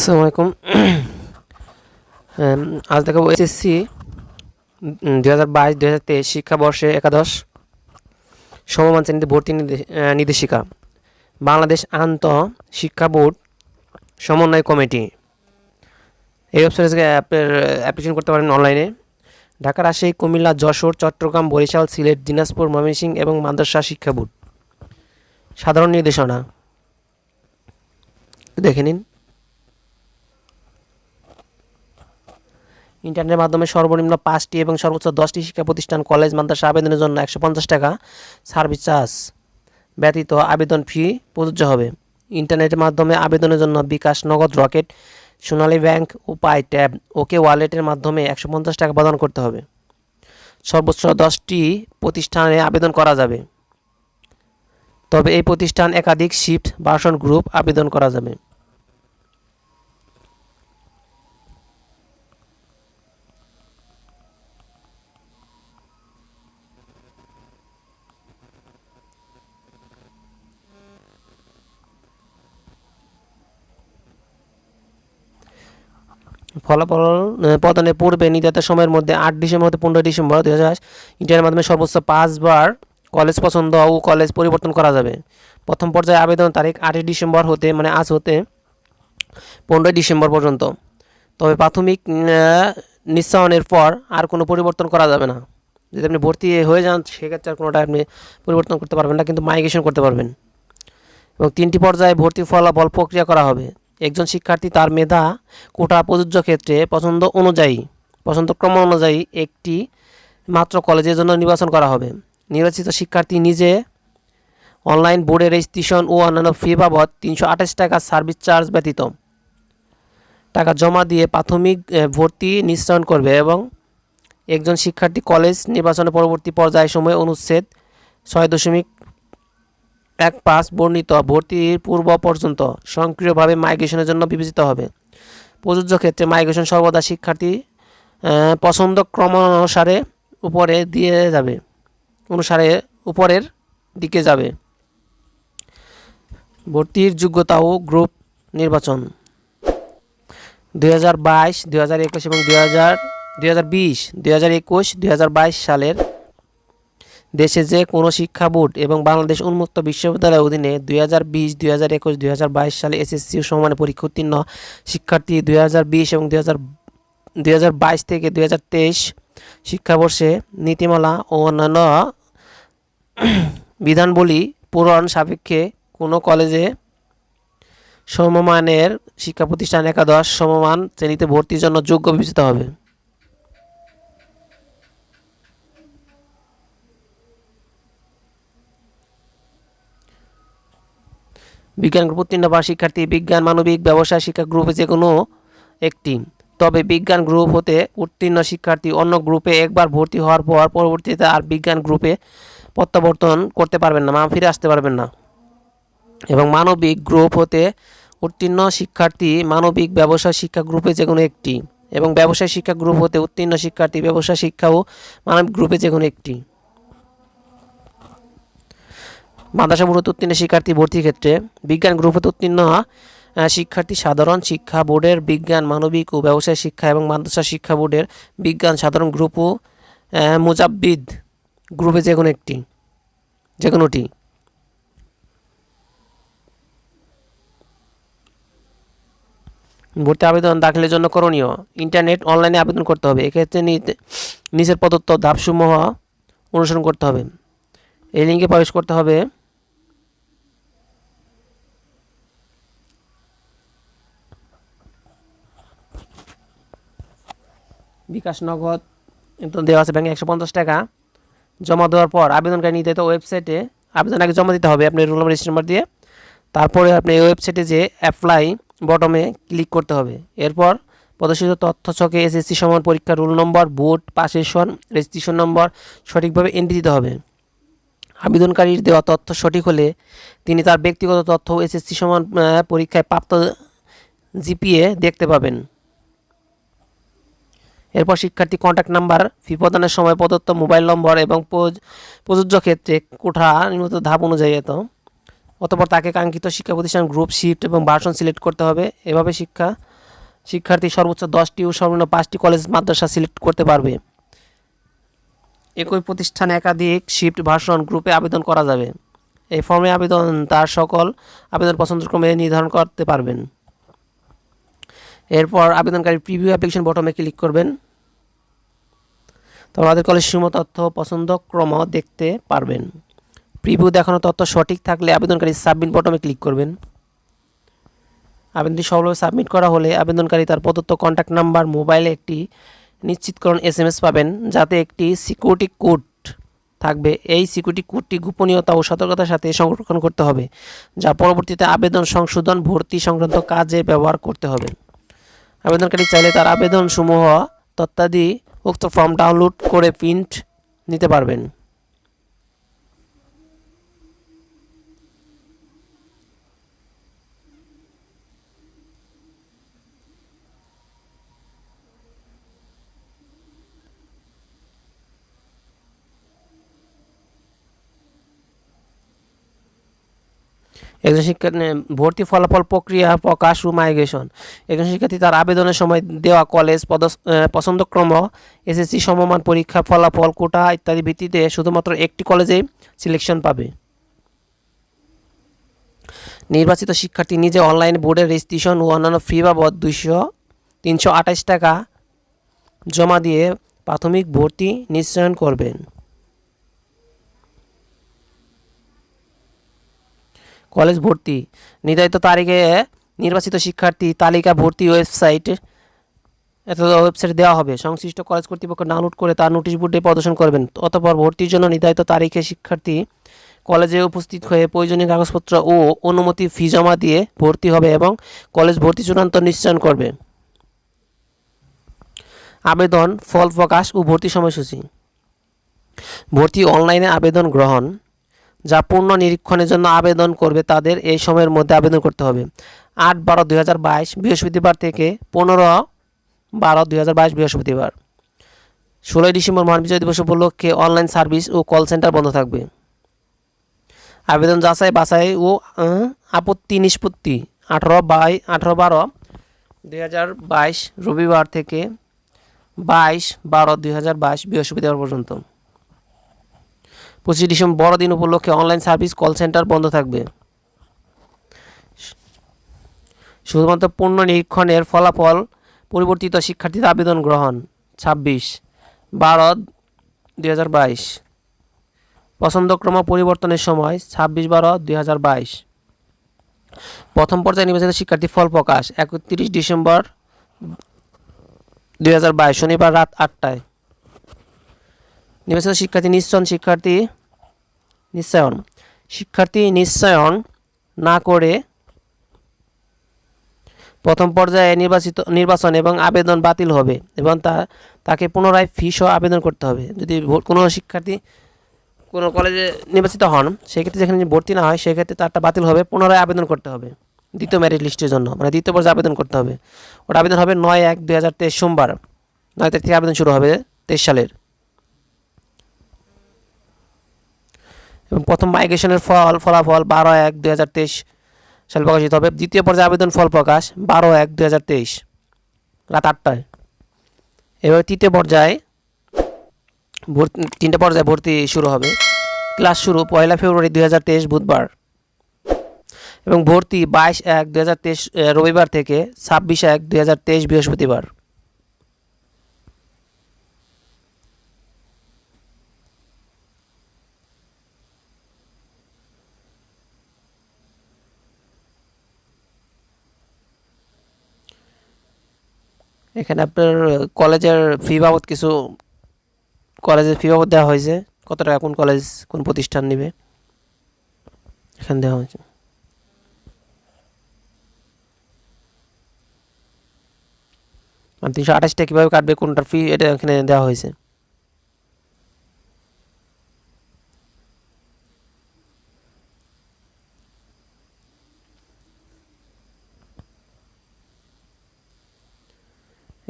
আসসালামু আলাইকুম। আজ দেখাবো এসএসসি 2022-2023 শিক্ষাবর্ষে একাদশ সমমান শ্রেণীতে ভর্তি নির্দেশিকা। বাংলাদেশ আন্তঃ শিক্ষা বোর্ড সমন্বয় কমিটি এই ওয়েবসাইট থেকে অ্যাপ্লিকেশন করতে পারেন অনলাইনে। ঢাকা, রাজশাহী, কুমিল্লা, যশোর, চট্টগ্রাম, বরিশাল, সিলেট, দিনাজপুর, ময়মনসিংহ এবং মাদ্রাসা শিক্ষা বোর্ড। সাধারণ নির্দেশনা দেখে নিন। ইন্টারনেটের মাধ্যমে সর্বনিম্ন 5টি এবং সর্বোচ্চ 10টি শিক্ষা প্রতিষ্ঠান, কলেজ, মাদ্রাসা আবেদনের জন্য 150 টাকা সার্ভিস চার্জ ব্যতীত আবেদন ফি প্রযোজ্য হবে। ইন্টারনেটের মাধ্যমে আবেদনের জন্য বিকাশ, নগদ, রকেট, সোনালী ব্যাংক, উপায়, ট্যাব, ওকে ওয়ালেটের মাধ্যমে 150 টাকা প্রদান করতে হবে। সর্বোচ্চ 10টি প্রতিষ্ঠানে আবেদন করা যাবে, তবে এই প্রতিষ্ঠান একাধিক শিফট ভার্সন গ্রুপ আবেদন করা যাবে। ফলাফল প্রদানের পূর্বে নির্ধারিত সময়ের মধ্যে 8 ডিসেম্বর হতে 15 ডিসেম্বর 2022 ইন্টারনেটের মাধ্যমে সর্বোচ্চ 5 বার কলেজ পছন্দ ও কলেজ পরিবর্তন করা যাবে। প্রথম পর্যায়ে আবেদন তারিখ 8 ডিসেম্বর হতে আজ হতে 15 ডিসেম্বর পর্যন্ত। তবে প্রাথমিক নিশ্চয়নের পর আর কোনো পরিবর্তন করা যাবে না। যদি আপনি ভর্তি হয়ে যান সেক্ষেত্রে আর কোনোটা আপনি পরিবর্তন করতে পারবেন না, কিন্তু মাইগ্রেশন করতে পারবেন। এবং 3টি পর্যায়ে ভর্তি ফলাফল প্রক্রিয়া করা হবে। একজন শিক্ষার্থী তার মেধা কোটা প্রযোজ্য ক্ষেত্রে পছন্দক্রম অনুযায়ী একটি মাত্র কলেজের জন্য নির্বাচন করা হবে। নির্বাচিত শিক্ষার্থী নিজে অনলাইন বোর্ডে রেজিস্ট্রেশন ও অন্যান্য ফি বাবদ 328 টাকা সার্ভিস চার্জ ব্যতীত টাকা জমা দিয়ে প্রাথমিক ভর্তি নিশ্চয়ন করবে। এবং একজন শিক্ষার্থী কলেজ নির্বাচনের পরবর্তী পর্যায় সময়ে অনুচ্ছেদ 6.15 বর্ণিত ভর্তির পূর্ব পর্যন্ত সক্রিয়ভাবে মাইগ্রেশনের জন্য বিবেচিত হবে। প্রযোজ্য ক্ষেত্রে মাইগ্রেশন সর্বদা শিক্ষার্থী পছন্দক্রম অনুসারে উপরের দিকে যাবে। ভর্তির যোগ্যতা ও গ্রুপ নির্বাচন 2022, 2021 এবং 2022 সালের দেশে যে কোনো শিক্ষা বোর্ড এবং বাংলাদেশ উন্মুক্ত বিশ্ববিদ্যালয়ের অধীনে 2020, 2021, 2022 সালে এসএসসি সমমানের পরীক্ষা উত্তীর্ণ শিক্ষার্থী 2020 এবং 2022 থেকে 2023 শিক্ষাবর্ষে নীতিমালা ও অন্যান্য বিধানবলী পূরণ সাপেক্ষে কোনো কলেজে সমমানের শিক্ষা প্রতিষ্ঠান একাদশ সমমান শ্রেণীতে ভর্তির জন্য যোগ্য বিবেচিত হবে। বিজ্ঞান গ্রুপ উত্তীর্ণ বা শিক্ষার্থী বিজ্ঞান, মানবিক, ব্যবসায় শিক্ষা গ্রুপে যে কোনো একটি। তবে বিজ্ঞান গ্রুপ হতে উত্তীর্ণ শিক্ষার্থী অন্য গ্রুপে একবার ভর্তি হওয়ার পর পরবর্তীতে আর বিজ্ঞান গ্রুপে প্রত্যাবর্তন করতে পারবেন না, ফিরে আসতে পারবেন না। এবং মানবিক গ্রুপ হতে উত্তীর্ণ শিক্ষার্থী মানবিক ব্যবসায় শিক্ষা গ্রুপে যে কোনো একটি। এবং ব্যবসায় শিক্ষা গ্রুপ হতে উত্তীর্ণ শিক্ষার্থী ব্যবসায় শিক্ষা ও মানবিক গ্রুপে যে কোনো একটি। মাদ্রাসা বোর্ড হতে উত্তীর্ণ শিক্ষার্থী ভর্তির ক্ষেত্রে বিজ্ঞান গ্রুপ হতে উত্তীর্ণ শিক্ষার্থী সাধারণ শিক্ষা বোর্ডের বিজ্ঞান, মানবিক ও ব্যবসায় শিক্ষা এবং মাদ্রাসা শিক্ষা বোর্ডের বিজ্ঞান সাধারণ গ্রুপ ও মুজাব্বিদ গ্রুপে যে কোনোটি। ভর্তি আবেদন দাখিলের জন্য করণীয়: ইন্টারনেট অনলাইনে আবেদন করতে হবে। এক্ষেত্রে নিচের প্রদত্ত ধাপসমূহ অনুসরণ করতে হবে। এই লিঙ্কে প্রবেশ করতে হবে। বিকাশ, নগদ দেওয়া আছে ব্যাংকে 150 টাকা জমা দেওয়ার পর আবেদনকারী নির্ধারিত ওয়েবসাইটে আবেদন আগে জমা দিতে হবে আপনার রোল নাম্বার, রেজিস্ট্রেশন নাম্বার দিয়ে। তারপরে আপনি এই ওয়েবসাইটে যে অ্যাপ্লাই বটমে ক্লিক করতে হবে। এরপর প্রদর্শিত তথ্য ছকে এসএসসি সমান পরীক্ষার রোল নম্বর, বোর্ড, পাশের সন, রেজিস্ট্রেশন নম্বর সঠিকভাবে এন্ট্রি দিতে হবে। আবেদনকারীর দেওয়া তথ্য সঠিক হলে তিনি তার ব্যক্তিগত তথ্য এসএসসি সমান পরীক্ষায় প্রাপ্ত জিপিএ দেখতে পাবেন। এরপর শিক্ষার্থী কন্ট্যাক্ট নাম্বার, ফি প্রদানের সময় প্রদত্ত মোবাইল নম্বর এবং প্রযোজ্য ক্ষেত্রে কোঠা নির্মিত ধাপ অনুযায়ী অতঃপর তাকে কাঙ্ক্ষিত শিক্ষা প্রতিষ্ঠান গ্রুপ, শিফট এবং ভার্সন সিলেক্ট করতে হবে। এভাবে শিক্ষা শিক্ষার্থী সর্বোচ্চ 10টি ও সর্বনিম্ন 5টি কলেজ মাদ্রাসা সিলেক্ট করতে পারবে। একই প্রতিষ্ঠানে একাধিক শিফট ভার্সন গ্রুপে আবেদন করা যাবে। এই ফর্মে আবেদন তার সকল আবেদন পছন্দক্রমে নির্ধারণ করতে পারবেন। এরপর আবেদনকারী প্রিভিউ অ্যাপ্লিকেশন বটমে ক্লিক করবেন। তো আমাদের কলেজ সমূহ তথ্য পছন্দক্রম দেখতে পারবেন। প্রিভিউ দেখানো তথ্য সঠিক থাকলে আবেদনকারী সাবমিট বটমে ক্লিক করবেন। আবেদনটি সফলভাবে সাবমিট করা হলে আবেদনকারী তার প্রদত্ত কন্ট্যাক্ট নাম্বার মোবাইলে একটি নিশ্চিতকরণ SMS পাবেন, যাতে একটি সিকিউরিটি কোড থাকবে। এই সিকিউরিটি কোডটি গোপনীয়তা ও সতর্কতার সাথে সংরক্ষণ করতে হবে, যা পরবর্তীতে আবেদন সংশোধন ভর্তি সংক্রান্ত কাজে ব্যবহার করতে হবে। আবেদনকারী চাইলে তার আবেদনসমূহ তথ্যাদি উক্ত ফর্ম ডাউনলোড করে প্রিন্ট নিতে পারবেন। একজন শিক্ষার্থী ভর্তি ফলাফল প্রক্রিয়া প্রকাশ ও মাইগ্রেশন। একজন শিক্ষার্থী তার আবেদনের সময় দেওয়া কলেজ পছন্দক্রম, SSC সমমান পরীক্ষা ফলাফল, কোটা ইত্যাদি ভিত্তিতে শুধুমাত্র একটি কলেজেই সিলেকশন পাবে। নির্বাচিত শিক্ষার্থী নিজে অনলাইন বোর্ডের রেজিস্ট্রেশন ও অন্যান্য ফি বাবদ 328 টাকা জমা দিয়ে প্রাথমিক ভর্তি নিশ্চয়ন করবেন। কলেজ ভর্তি নির্ধারিত তারিখে নির্বাচিত শিক্ষার্থী তালিকা ভর্তি ওয়েবসাইটে দেওয়া হবে। সংশ্লিষ্ট কলেজ কর্তৃপক্ষ ডাউনলোড করে তার নোটিশ বোর্ডে প্রদর্শন করবেন। অতঃপর ভর্তির জন্য নির্ধারিত তারিখে শিক্ষার্থী কলেজে উপস্থিত হয়ে প্রয়োজনীয় কাগজপত্র ও অনুমতি ফি জমা দিয়ে ভর্তি হবে এবং কলেজ ভর্তি চূড়ান্ত নিশ্চয়ন করবে। আবেদন, ফল প্রকাশ ও ভর্তি সময়সূচি। ভর্তি অনলাইনে আবেদন গ্রহণ। যা পূর্ণ নিরীক্ষণের জন্য আবেদন করবে তাদের এই সময়ের মধ্যে আবেদন করতে হবে। 8/12/2022 বৃহস্পতিবার থেকে 15/12/2022 বৃহস্পতিবার। 16 ডিসেম্বর মহান বিজয় দিবস উপলক্ষে অনলাইন সার্ভিস ও কল সেন্টার বন্ধ থাকবে। আবেদন যাচাই বাছাই ও আপত্তি নিষ্পত্তি 18/12/2022 রবিবার থেকে 22/12/2022 বৃহস্পতিবার পর্যন্ত। 25 ডিসেম্বর বড়দিন উপলক্ষে অনলাইন সার্ভিস কল সেন্টার বন্ধ থাকবে। শুধুমাত্র পূর্ণ নিরীক্ষণের ফলাফল পরিবর্তিত শিক্ষার্থীদের আবেদন গ্রহণ। 26/12/2022। পছন্দক্রম পরিবর্তনের সময় 26/12/2022। প্রথম পর্যায়ে নির্বাচিত শিক্ষার্থী ফল প্রকাশ 31 ডিসেম্বর 2022 শনিবার রাত 8টায়। নির্বাচিত শিক্ষার্থী নিশ্চয়ন না করে প্রথম পর্যায়ে নির্বাচন এবং আবেদন বাতিল হবে এবং তাকে পুনরায় ফি সহ আবেদন করতে হবে। যদি কোনো শিক্ষার্থী কোনো কলেজে নির্বাচিত হন, সেক্ষেত্রে যেখানে ভর্তি না হয় সেক্ষেত্রে তারটা বাতিল হবে, পুনরায় আবেদন করতে হবে দ্বিতীয় মেরিট লিস্টের জন্য, মানে দ্বিতীয় পর্যায়ে আবেদন করতে হবে। ওটা আবেদন হবে 9/1/2023 সোমবার। 9 তারিখ থেকে আবেদন শুরু হবে 23 সালের। এবং প্রথম মাইগ্রেশনের ফলাফল 12/1/2023 সালে প্রকাশিত হবে। দ্বিতীয় পর্যায়ে আবেদন ফল প্রকাশ 12/1/2023 রাত 8টায়। এভাবে তৃতীয় পর্যায়ে তিনটে পর্যায়ে ভর্তি শুরু হবে। ক্লাস শুরু 1 ফেব্রুয়ারি 2023 বুধবার এবং ভর্তি 22/1/2023 রবিবার থেকে 26/1/2023 বৃহস্পতিবার। এখানে আপনার কলেজের ফি বাবদ দেওয়া হয়েছে, কত টাকা কোন কলেজ কোন প্রতিষ্ঠান নেবে এখানে দেওয়া হয়েছে। মানে 328 টাকা কীভাবে কাটবে, কোনটার ফি, এটা এখানে দেওয়া হয়েছে।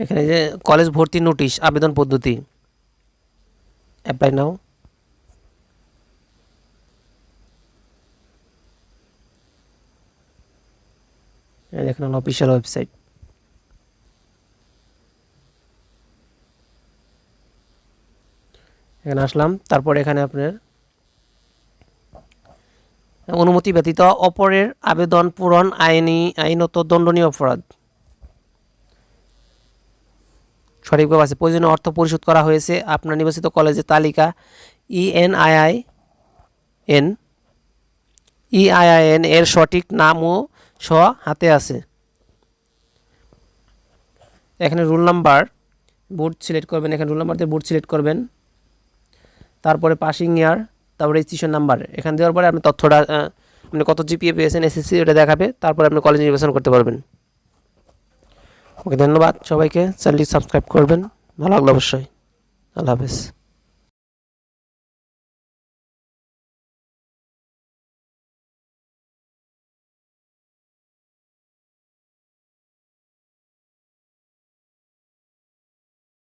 এখানে যে কলেজ ভর্তি নোটিশ আবেদন পদ্ধতি, অ্যাপ্লাই নাও। দেখুন অফিসিয়াল ওয়েবসাইট। এখানে আসলাম, তারপর এখানে আপনার অনুমতি ব্যতীত অপরের আবেদন পূরণ আইনত দণ্ডনীয় অপরাধ। সঠিকভাবে আছে। প্রয়োজনীয় অর্থ পরিশোধ করা হয়েছে। আপনার নির্বাচিত কলেজের তালিকা ইআইআইএন এর সঠিক নাম ও হাতে আছে। এখানে রোল নাম্বার বোর্ড সিলেক্ট করবেন, এখানে রোল নাম্বার দিয়ে বোর্ড সিলেক্ট করবেন, তারপরে পাসিং ইয়ার, তারপরে রেজিস্ট্রেশন নাম্বার এখানে দেওয়ার পরে আপনি তথ্যটা আপনি কত জিপিএ পেয়েছেন এসএসসি ওটা দেখাবে, তারপরে আপনি কলেজ নির্বাচন করতে পারবেন। ওকে, ধন্যবাদ সবাইকে। চ্যানেলটি সাবস্ক্রাইব করবেন, ভালো লাগলো অবশ্যই। আল্লাহ হাফেজ।